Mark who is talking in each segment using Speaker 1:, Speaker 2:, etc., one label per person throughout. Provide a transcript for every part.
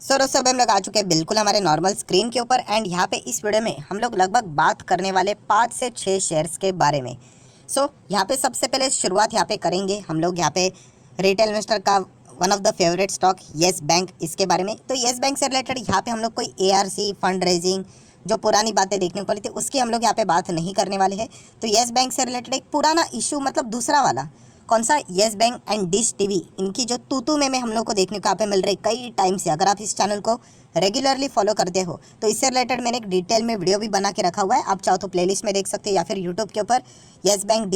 Speaker 1: सो दोस्तों अभी हम लोग आ चुके हैं बिल्कुल हमारे नॉर्मल स्क्रीन के ऊपर एंड यहाँ पे इस वीडियो में हम लोग लगभग बात करने वाले 5 से 6 शेयर्स के बारे में। यहाँ पे सबसे पहले शुरुआत यहाँ पे करेंगे हम लोग यहाँ पे रिटेल इन्वेस्टर का one of the favourite stock yes bank, इसके बारे में। तो येस बैंक से रिलेटेड यहाँ पे हम लोग कोई ARC फंड रेजिंग जो पुरानी बातें देखने को मिली थी उसकी हम लोग यहाँ पे बात नहीं करने वाले हैं। तो येस बैंक से रिलेटेड एक पुराना इशू, मतलब दूसरा वाला कौन सा, yes bank and dish TV, इनकी जो तू में हम लोग को देखने को यहाँ पे मिल रही कई टाइम से। अगर आप इस चैनल को रेगुलरली फॉलो करते हो तो इससे रिलेटेड मैंने एक डिटेल में वीडियो भी बना के रखा हुआ है, आप चाहो तो प्लेलिस्ट में देख सकते हो या फिर यूट्यूब के ऊपर yes bank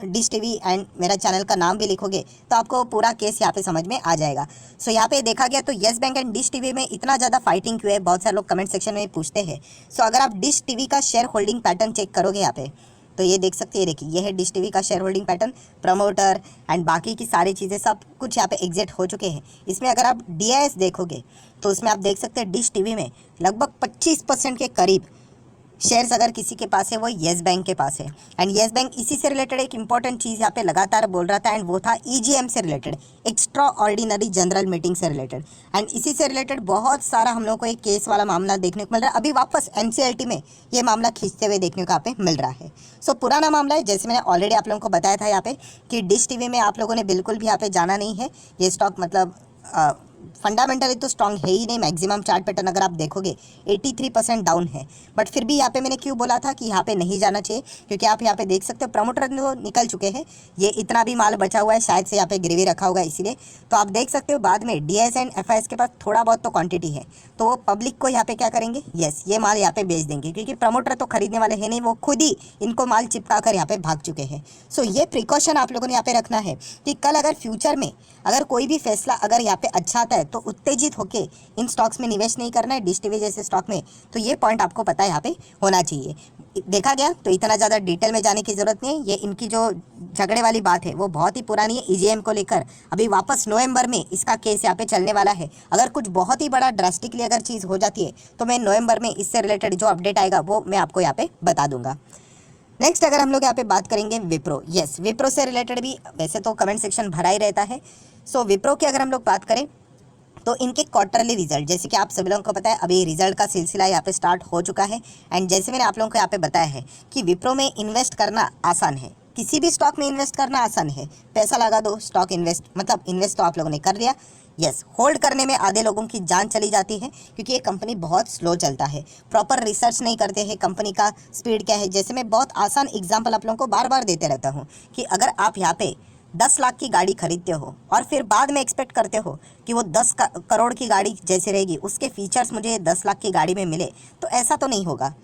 Speaker 1: dish TV and मेरा चैनल का नाम भी लिखोगे तो आपको पूरा केस यहाँ पे समझ में आ जाएगा। यहाँ पे देखा गया तो yes bank and dish TV में इतना ज़्यादा फाइटिंग क्यों है, बहुत सारे लोग कमेंट सेक्शन में पूछते हैं। अगर आप डिश टीवी का शेयर होल्डिंग पैटर्न चेक करोगे यहाँ पे तो ये देख सकते हैं, देखिए ये है डिश टीवी का share holding pattern, promoter and बाकी की सारी चीज़ें सब कुछ यहाँ पे एग्जिट हो चुके हैं। इसमें अगर आप DIS देखोगे तो उसमें आप देख सकते हैं डिश टीवी में लगभग 25% के करीब शेयर्स अगर किसी के पास है वो येस बैंक के पास है। एंड येस बैंक इसी से रिलेटेड एक इंपॉर्टेंट चीज़ यहाँ पे लगातार बोल रहा था एंड वो था EGM से related, extra ordinary general meeting से रिलेटेड। एंड इसी से रिलेटेड बहुत सारा हम लोग को एक केस वाला मामला देखने को मिल रहा है, अभी वापस NCLT में ये मामला खींचते हुए देखने को यहाँ पे मिल रहा है। पुराना मामला है, जैसे मैंने ऑलरेडी आप लोगों को बताया था यहाँ पे कि डिश टीवी में आप लोगों ने बिल्कुल भी यहाँ पे जाना नहीं है। ये स्टॉक मतलब फंडामेंटली तो स्ट्रॉन्ग है ही नहीं। मैक्सिमम चार्ट पैटर्न अगर आप देखोगे 83% डाउन है, बट फिर भी यहाँ पे मैंने क्यों बोला था कि यहाँ पे नहीं जाना चाहिए, क्योंकि आप यहाँ पे देख सकते हो प्रमोटर तो निकल चुके हैं, ये इतना भी माल बचा हुआ है, शायद से यहाँ पे गिरवी रखा होगा इसीलिए। तो आप देख सकते हो बाद में DIS एंड FIS के पास थोड़ा बहुत तो क्वांटिटी है, तो वो पब्लिक को यहाँ पे क्या करेंगे, यस ये माल यहाँ पे बेच देंगे, क्योंकि प्रमोटर तो खरीदने वाले हैं नहीं, वो खुद ही इनको माल चिपका कर यहाँ पे भाग चुके हैं। ये प्रिकॉशन आप लोगों ने यहाँ पे रखना है कि कल अगर फ्यूचर में अगर कोई भी फैसला अगर यहाँ पे अच्छा आता है तो उत्तेजित होके इन स्टॉक्स में निवेश नहीं करना है, डिश टीवी जैसे स्टॉक में। तो ये पॉइंट आपको पता है यहाँ पे होना चाहिए। देखा गया तो इतना ज़्यादा डिटेल में जाने की ज़रूरत नहीं है। ये इनकी जो झगड़े वाली बात है वो बहुत ही पुरानी है, EGM को लेकर अभी वापस नवंबर में इसका केस यहाँ पे चलने वाला है। अगर कुछ बहुत ही बड़ा ड्रास्टिकली अगर चीज़ हो जाती है तो मैं नवंबर में इससे रिलेटेड जो अपडेट आएगा वो मैं आपको यहाँ पे बता दूंगा। नेक्स्ट अगर हम लोग यहाँ पे बात करेंगे विप्रो, यस विप्रो से रिलेटेड भी वैसे तो कमेंट सेक्शन भरा ही रहता है। विप्रो की अगर हम लोग बात करें तो इनके क्वार्टरली रिजल्ट, जैसे कि आप सभी लोगों को पता है अभी रिजल्ट का सिलसिला यहाँ पे स्टार्ट हो चुका है। एंड जैसे मैंने आप लोगों को यहाँ पे बताया है कि विप्रो में इन्वेस्ट करना आसान है, किसी भी स्टॉक में इन्वेस्ट करना आसान है, पैसा लगा दो स्टॉक इन्वेस्ट, मतलब इन्वेस्ट तो आप लोगों ने कर दिया, यस होल्ड करने में आधे लोगों की जान चली जाती है, क्योंकि ये कंपनी बहुत स्लो चलता है, प्रॉपर रिसर्च नहीं करते हैं कंपनी का स्पीड क्या है। जैसे मैं बहुत आसान एग्जांपल आप लोगों को बार बार देते रहता हूँ कि अगर आप यहाँ पे 10 लाख की गाड़ी खरीदते हो और फिर बाद में एक्सपेक्ट करते हो कि वो 10 करोड़ की गाड़ी जैसे रहेगी उसके फीचर्स मुझे 10 लाख की गाड़ी में मिले, तो ऐसा तो नहीं होगा।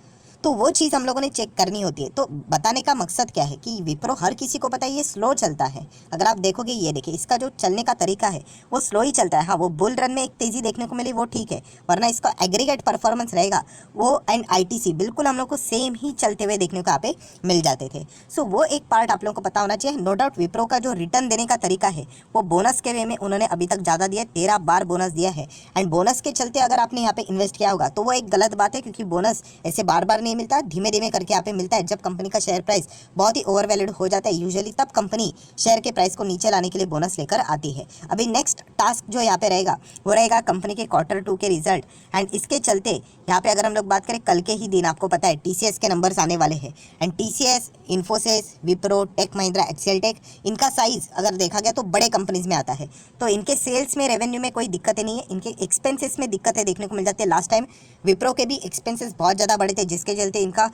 Speaker 1: तो वो चीज़ हम लोगों ने चेक करनी होती है। तो बताने का मकसद क्या है कि विप्रो हर किसी को पता है ये स्लो चलता है। अगर आप देखोगे ये देखिए इसका जो चलने का तरीका है वो स्लो ही चलता है। हाँ वो बुल रन में एक तेज़ी देखने को मिली वो ठीक है, वरना इसका एग्रीगेट परफॉर्मेंस रहेगा वो एंड ITC बिल्कुल हम लोग को सेम ही चलते हुए देखने को यहाँ पे मिल जाते थे। वो एक पार्ट आप लोगों को पता होना चाहिए। नो डाउट विप्रो का जो रिटर्न देने का तरीका है वो बोनस के वे में उन्होंने अभी तक ज़्यादा दिया, 13 बार बोनस दिया है। एंड बोनस के चलते अगर आपने यहाँ पे इन्वेस्ट किया होगा तो वो एक गलत बात है, क्योंकि बोनस ऐसे बार बार नहीं मिलता, धीमे धीमे करके यहाँ पे मिलता है। जब कंपनी का शेयर प्राइस बहुत ही ओवर वैल्यूड हो जाता है यूजुअली तब कंपनी शेयर के प्राइस को नीचे लाने के लिए बोनस लेकर आती है। अभी नेक्स्ट टास्क जो यहाँ पे रहेगा वो रहेगा कंपनी के Q2 के रिजल्ट। एंड इसके चलते यहाँ पे अगर हम लोग बात करें कल के ही दिन आपको पता है TCS के नंबर्स आने वाले हैं। एंड TCS, इन्फोसिस, विप्रो, टेक महिंद्रा, एक्सेलटेक, इनका साइज अगर देखा गया तो बड़े कंपनीज में आता है। तो इनके सेल्स में रेवेन्यू में कोई दिक्कतें नहीं है, इनके एक्सपेंसेस में दिक्कतें देखने को मिल जाती है। लास्ट टाइम विप्रो के भी एक्सपेंसेस बहुत ज़्यादा बड़े थे, जिसके चलते इनका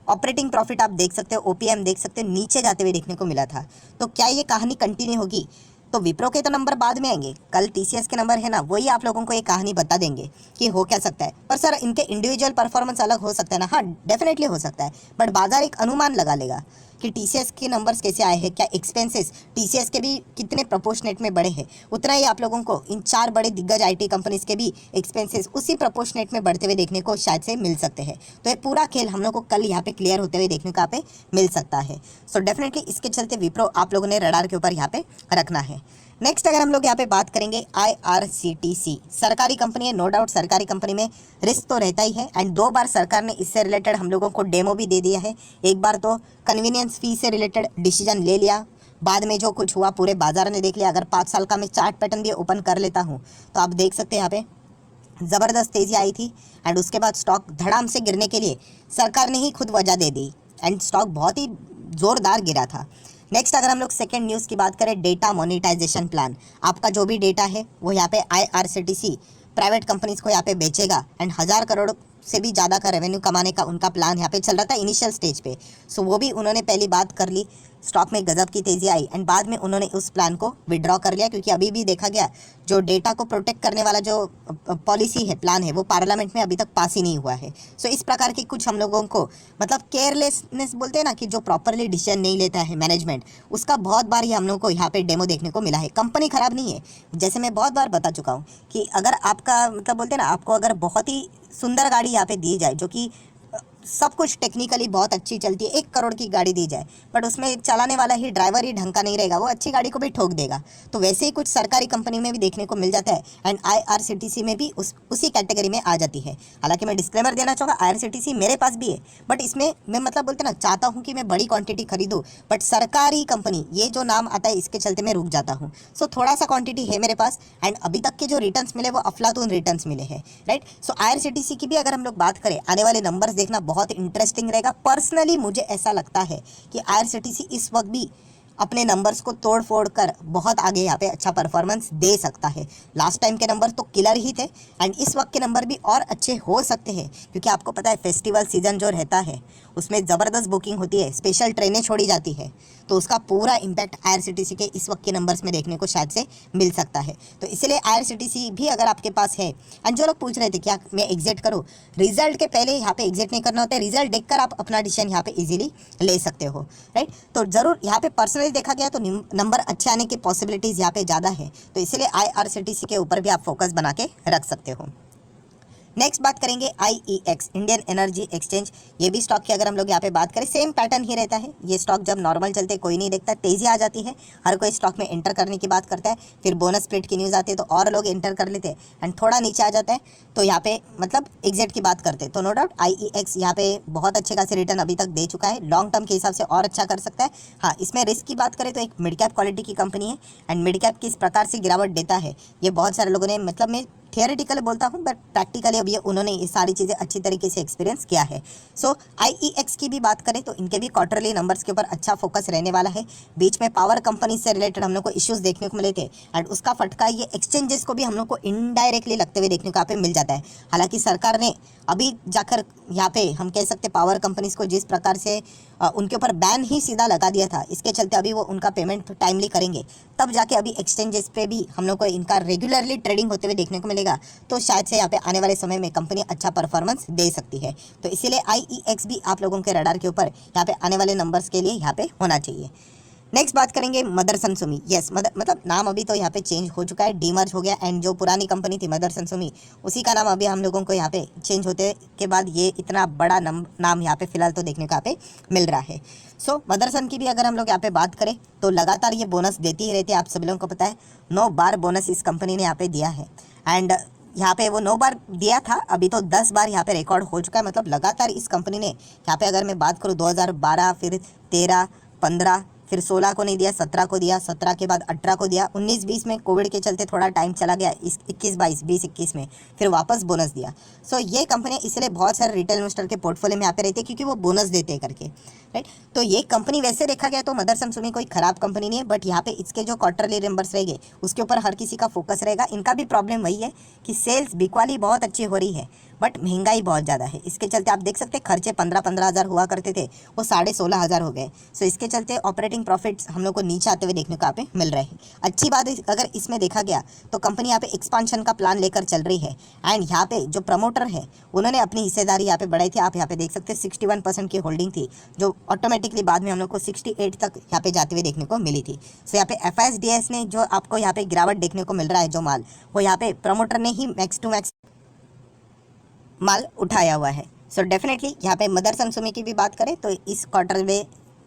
Speaker 1: ऑपरेटिंग प्रॉफिट आप देख सकते हो, OPM देख सकते हो नीचे जाते हुए देखने को मिला था। तो क्या ये कहानी कंटिन्यू होगी? तो विप्रो के तो नंबर बाद में आएंगे, कल TCS के नंबर है ना वही आप लोगों को ये कहानी बता देंगे कि हो क्या सकता है। पर सर इनके इंडिविजुअल परफॉर्मेंस अलग हो सकता है ना, हाँ डेफिनेटली हो सकता है, बट बाजार एक अनुमान लगा लेगा कि TCS के नंबर्स कैसे आए हैं, क्या एक्सपेंसेस TCS के भी कितने प्रोपोर्शनेट में बढ़े हैं, उतना ही आप लोगों को इन 4 बड़े दिग्गज IT कंपनीज के भी एक्सपेंसेस उसी प्रोपोर्शनेट में बढ़ते हुए देखने को शायद से मिल सकते हैं। तो ये पूरा खेल हम लोग को कल यहाँ पे क्लियर होते हुए देखने को यहाँ पे मिल सकता है। डेफिनेटली इसके चलते विप्रो आप लोगों ने रडार के ऊपर यहाँ पे रखना है। नेक्स्ट अगर हम लोग यहाँ पे बात करेंगे IRCTC, सरकारी कंपनी है, नो डाउट सरकारी कंपनी में रिस्क तो रहता ही है। एंड 2 बार सरकार ने इससे रिलेटेड हम लोगों को डेमो भी दे दिया है। एक बार तो कन्वीनियंस फी से रिलेटेड डिसीजन ले लिया, बाद में जो कुछ हुआ पूरे बाजार ने देख लिया। अगर 5 साल का मैं चार्ट पैटर्न भी ओपन कर लेता हूँ तो आप देख सकते हैं यहाँ पे ज़बरदस्त तेज़ी आई थी एंड उसके बाद स्टॉक धड़ाम से गिरने के लिए सरकार ने ही खुद वजह दे दी एंड स्टॉक बहुत ही ज़ोरदार गिरा था। नेक्स्ट अगर हम लोग सेकेंड न्यूज़ की बात करें, डेटा मोनेटाइजेशन प्लान। आपका जो भी डेटा है वो यहाँ पे IRCTC प्राइवेट कंपनीज को यहाँ पे बेचेगा एंड 1000 करोड़ से भी ज़्यादा का रेवेन्यू कमाने का उनका प्लान यहाँ पे चल रहा था इनिशियल स्टेज पे। सो वो भी उन्होंने पहली बात कर ली, स्टॉक में गजब की तेज़ी आई एंड बाद में उन्होंने उस प्लान को विड्रॉ कर लिया, क्योंकि अभी भी देखा गया जो डेटा को प्रोटेक्ट करने वाला जो पॉलिसी है, प्लान है, वो पार्लियामेंट में अभी तक पास ही नहीं हुआ है। सो इस प्रकार की कुछ हम लोगों को मतलब केयरलेसनेस बोलते हैं ना, कि जो प्रॉपरली डिसीजन नहीं लेता है मैनेजमेंट, उसका बहुत बार ही हम लोग को यहाँ पे डेमो देखने को मिला है। कंपनी खराब नहीं है, जैसे मैं बहुत बार बता चुका हूँ कि अगर आपका मतलब बोलते हैं ना, आपको अगर बहुत ही सुंदर गाड़ी यहाँ पे दी जाए जो कि सब कुछ टेक्निकली बहुत अच्छी चलती है, 1 करोड़ की गाड़ी दी जाए, बट उसमें चलाने वाला ही ड्राइवर ही ढंग का नहीं रहेगा, वो अच्छी गाड़ी को भी ठोक देगा। तो वैसे ही कुछ सरकारी कंपनी में भी देखने को मिल जाता है एंड IRCTC में भी उसी कैटेगरी में आ जाती है। हालांकि मैं डिस्क्लेमर देना चाहूँगा, IRCTC मेरे पास भी है, बट इसमें मैं मतलब बोलते ना चाहता हूँ कि मैं बड़ी क्वांटिटी खरीदूँ, बट सरकारी कंपनी ये जो नाम आता है इसके चलते मैं रुक जाता हूँ। सो थोड़ा सा क्वांटिटी है मेरे पास एंड अभी तक के जो रिटर्न्स मिले वो अफलातून रिटर्न्स मिले हैं, राइट। सो IRCTC की भी अगर हम लोग बात करें, आने वाले नंबर्स देखना बहुत इंटरेस्टिंग रहेगा। पर्सनली मुझे ऐसा लगता है कि IRCTC इस वक्त भी अपने नंबर्स को तोड़ फोड़ कर बहुत आगे यहाँ पे अच्छा परफॉर्मेंस दे सकता है। लास्ट टाइम के नंबर तो किलर ही थे एंड इस वक्त के नंबर भी और अच्छे हो सकते हैं, क्योंकि आपको पता है फेस्टिवल सीजन जो रहता है उसमें ज़बरदस्त बुकिंग होती है, स्पेशल ट्रेनें छोड़ी जाती है, तो उसका पूरा इम्पैक्ट IRCTC के इस वक्त के नंबर्स में देखने को शायद से मिल सकता है। तो इसलिए IRCTC भी अगर आपके पास है, एंड जो लोग पूछ रहे थे क्या मैं एग्जिट करूँ, रिजल्ट के पहले यहाँ पे एग्जिट नहीं करना होता है, रिजल्ट देखकर आप अपना डिसीजन यहाँ पे इजीली ले सकते हो, राइट। तो ज़रूर यहाँ पे पर्सनली देखा गया तो नंबर अच्छे आने की पॉसिबिलिटीज़ यहाँ पे ज़्यादा है, तो इसलिए IRCTC के ऊपर भी आप फोकस बना के रख सकते हो। नेक्स्ट बात करेंगे IEX, इंडियन एनर्जी एक्सचेंज। ये भी स्टॉक की अगर हम लोग यहाँ पे बात करें, सेम पैटर्न ही रहता है। ये स्टॉक जब नॉर्मल चलते कोई नहीं देखता, तेज़ी आ जाती है, हर कोई स्टॉक में एंटर करने की बात करता है, फिर बोनस स्प्लिट की न्यूज़ आती है तो और लोग एंटर कर लेते हैं एंड थोड़ा नीचे आ जाता है तो यहाँ पे मतलब एग्जिट की बात करते हैं। तो नो डाउट IEX यहाँ पे बहुत अच्छे खासे रिटर्न अभी तक दे चुका है, लॉन्ग टर्म के हिसाब से और अच्छा कर सकता है। हाँ, इसमें रिस्क की बात करें तो एक मिड कैप क्वालिटी की कंपनी है एंड मिड कैप किस प्रकार से गिरावट देता है ये बहुत सारे लोगों ने, मतलब मैं थियोरेटिकली बोलता हूँ बट प्रैक्टिकली अभी उन्होंने ये सारी चीज़ें अच्छी तरीके से एक्सपीरियंस किया है। सो IEX की भी बात करें तो इनके भी क्वार्टरली नंबर्स के ऊपर अच्छा फोकस रहने वाला है। बीच में पावर कंपनी से रिलेटेड हम लोग को इश्यूज देखने को मिले थे एंड उसका फटका ये एक्सचेंजेस को भी हम लोग को इनडायरेक्टली लगते हुए देखने को यहाँ पे मिल जाता है। हालांकि सरकार ने अभी जाकर यहाँ पे हम कह सकते पावर कंपनीज को जिस प्रकार से उनके ऊपर बैन ही सीधा लगा दिया था, इसके चलते अभी वो उनका पेमेंट टाइमली करेंगे, तब जाके अभी एक्सचेंजेस पे भी हम लोग को इनका रेगुलरली ट्रेडिंग होते हुए देखने को मिलेगा। तो शायद से यहाँ पे आने वाले समय में कंपनी अच्छा परफॉर्मेंस दे सकती है। तो इसीलिए IEX भी आप लोगों के रडार के ऊपर यहाँ पे आने वाले नंबर्स के लिए यहाँ पे होना चाहिए। नेक्स्ट बात करेंगे मदरसन सुमी। यस, मतलब नाम अभी तो यहाँ पे चेंज हो चुका है, डीमर्ज हो गया एंड जो पुरानी कंपनी थी मदरसन सुमी, उसी का नाम अभी हम लोगों को यहाँ पे चेंज होते के बाद ये इतना बड़ा नाम यहाँ पे फिलहाल तो देखने को यहाँ पे मिल रहा है। सो मदरसन की भी अगर हम लोग यहाँ पे बात करें तो लगातार ये बोनस देती ही रहती है, आप सभी लोगों को पता है 9 बार बोनस इस कंपनी ने यहाँ पे दिया है एंड यहाँ पे वो 9 बार दिया था, अभी तो 10 बार यहाँ पे रिकॉर्ड हो चुका है। मतलब लगातार इस कंपनी ने यहाँ पे अगर मैं बात करूँ 2012, फिर 13, 15, फिर 16 को नहीं दिया, 17 को दिया, 17 के बाद 18 को दिया, 19-20 में कोविड के चलते थोड़ा टाइम चला गया, 21-22, 20-21 में फिर वापस बोनस दिया। सो ये कंपनी इसलिए बहुत सारे रिटेल इन्वेस्टर के पोर्टफोलियो में यहाँ पे रहती है क्योंकि वो बोनस देते हैं करके, राइट। तो ये कंपनी वैसे देखा गया तो मदरसन सुमी कोई खराब कंपनी नहीं है, बट यहाँ पे इसके जो क्वार्टरली नंबर्स रहेंगे उसके ऊपर हर किसी का फोकस रहेगा। इनका भी प्रॉब्लम वही है कि सेल्स बिकवाली बहुत अच्छी हो रही है बट महंगाई बहुत ज़्यादा है, इसके चलते आप देख सकते हैं खर्चे 15-15 हज़ार हुआ करते थे, वो 16,500 हो गए। सो इसके चलते ऑपरेटिंग प्रॉफिट्स हम लोग को नीचे आते हुए देखने को यहाँ पे मिल रहे हैं। अच्छी बात है अगर इसमें देखा गया तो कंपनी यहाँ पे एक्सपांशन का प्लान लेकर चल रही है एंड यहाँ पे जो प्रमोटर है उन्होंने अपनी हिस्सेदारी यहाँ पे बढ़ाई थी। आप यहाँ पे देख सकते हैं 61% की होल्डिंग थी जो ऑटोमेटिकली बाद में हम लोग को 68 तक यहाँ पे जाते हुए देखने को मिली थी। सो यहाँ पे FSDS ने जो आपको यहाँ पे गिरावट देखने को मिल रहा है जो माल, वो यहाँ पे प्रमोटर ने ही मैक्स टू मैक्स माल उठाया हुआ है। सो डेफिनेटली यहाँ पे मदरसन सुमी की भी बात करें तो इस क्वार्टर में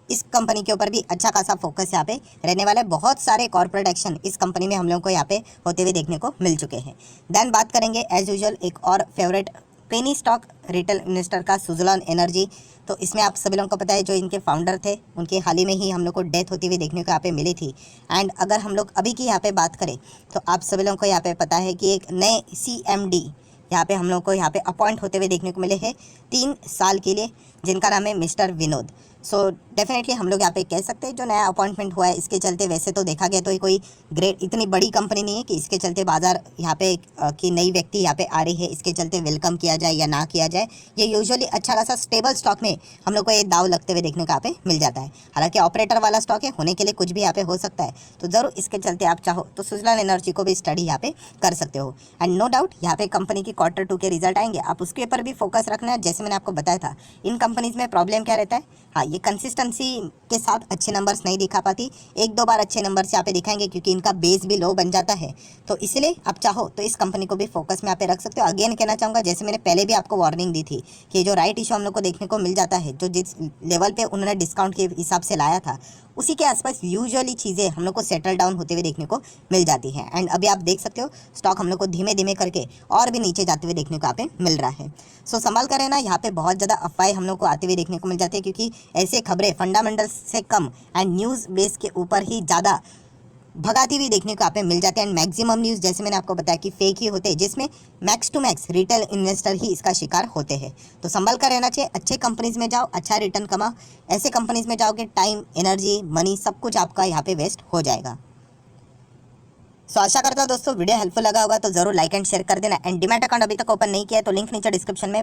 Speaker 1: इस कंपनी के ऊपर भी अच्छा खासा फोकस यहाँ पे रहने वाला है। बहुत सारे कॉर्पोरेट एक्शन इस कंपनी में हम लोगों को यहाँ पे होते हुए देखने को मिल चुके हैं। देन बात करेंगे एज यूजुअल एक और favourite penny stock retail investor का, सुज़लोन एनर्जी। तो इसमें आप सभी लोगों को पता है जो इनके फाउंडर थे उनके हाल ही में ही हम लोग को डेथ होती हुई देखने को यहाँ पे मिली थी एंड अगर हम लोग अभी की यहाँ पे बात करें तो आप सभी लोगों को यहाँ पे पता है कि एक नए CMD यहाँ पे हम लोग को यहाँ पे अपॉइंट होते हुए देखने को मिले हैं 3 साल के लिए, जिनका नाम है मिस्टर विनोद। सो डेफिनेटली हम लोग यहाँ पे कह सकते हैं जो नया अपॉइंटमेंट हुआ है इसके चलते, वैसे तो देखा गया तो ये कोई ग्रेट इतनी बड़ी कंपनी नहीं है कि इसके चलते बाजार यहाँ पे कि नई व्यक्ति यहाँ पे आ रही है इसके चलते वेलकम किया जाए या ना किया जाए। ये यूजुअली अच्छा खासा स्टेबल स्टॉक में हम लोग को ये दाव लगते हुए देखने को यहाँ पे मिल जाता है। हालांकि ऑपरेटर वाला स्टॉक है, होने के लिए कुछ भी यहाँ पे हो सकता है, तो ज़रूर इसके चलते आप चाहो तो सुजलान एनर्जी को भी स्टडी यहाँ पे कर सकते हो। एंड नो डाउट यहाँ पे कंपनी की Q2 के रिजल्ट आएंगे, आप उसके ऊपर भी फोकस रखना है। जैसे मैंने आपको बताया था, इन कंपनीज में प्रॉब्लम क्या रहता है, हाँ ये कंसिस्टेंसी के साथ अच्छे नंबर्स नहीं दिखा पाती, 1-2 बार अच्छे नंबर्स यहाँ पे दिखाएंगे क्योंकि इनका बेस भी लो बन जाता है। तो इसलिए आप चाहो तो इस कंपनी को भी फोकस में यहाँ पे रख सकते हो। अगेन कहना चाहूँगा, जैसे मैंने पहले भी आपको वार्निंग दी थी कि जो राइट इशू हम लोग को देखने को मिल जाता है, जो जिस लेवल पे उन्होंने डिस्काउंट के हिसाब से लाया था उसी के आसपास यूजुअली चीज़ें हम लोग को सेटल डाउन होते हुए देखने को मिल जाती हैं। एंड अभी आप देख सकते हो स्टॉक हम लोग को धीमे धीमे करके और भी नीचे जाते हुए देखने को यहाँ पे मिल रहा है। सो संभाल कर रहना, यहाँ पे बहुत ज़्यादा अफवाहें हम लोग को आते हुए देखने को मिल जाती है क्योंकि ऐसे खबरें फंडामेंटल्स से कम एंड न्यूज़ बेस के ऊपर ही ज़्यादा भगाती हुई देखने को यहाँ पे मिल जाते हैं। एंड मैक्सिमम न्यूज़ जैसे मैंने आपको बताया कि फेक ही होते हैं, जिसमें max to max retail investor ही इसका शिकार होते हैं। तो संभल कर रहना चाहिए, अच्छे कंपनीज में जाओ, अच्छा रिटर्न कमाओ। ऐसे कंपनीज में जाओगे टाइम, एनर्जी, मनी सब कुछ आपका यहाँ पे वेस्ट हो जाएगा। सो आशा करता हूँ दोस्तों वीडियो हेल्पफुल लगा होगा, तो जरूर लाइक एंड शेयर कर देना। एंड डीमैट अकाउंट अभी तक ओपन नहीं किया है तो लिंक नीचे डिस्क्रिप्शन में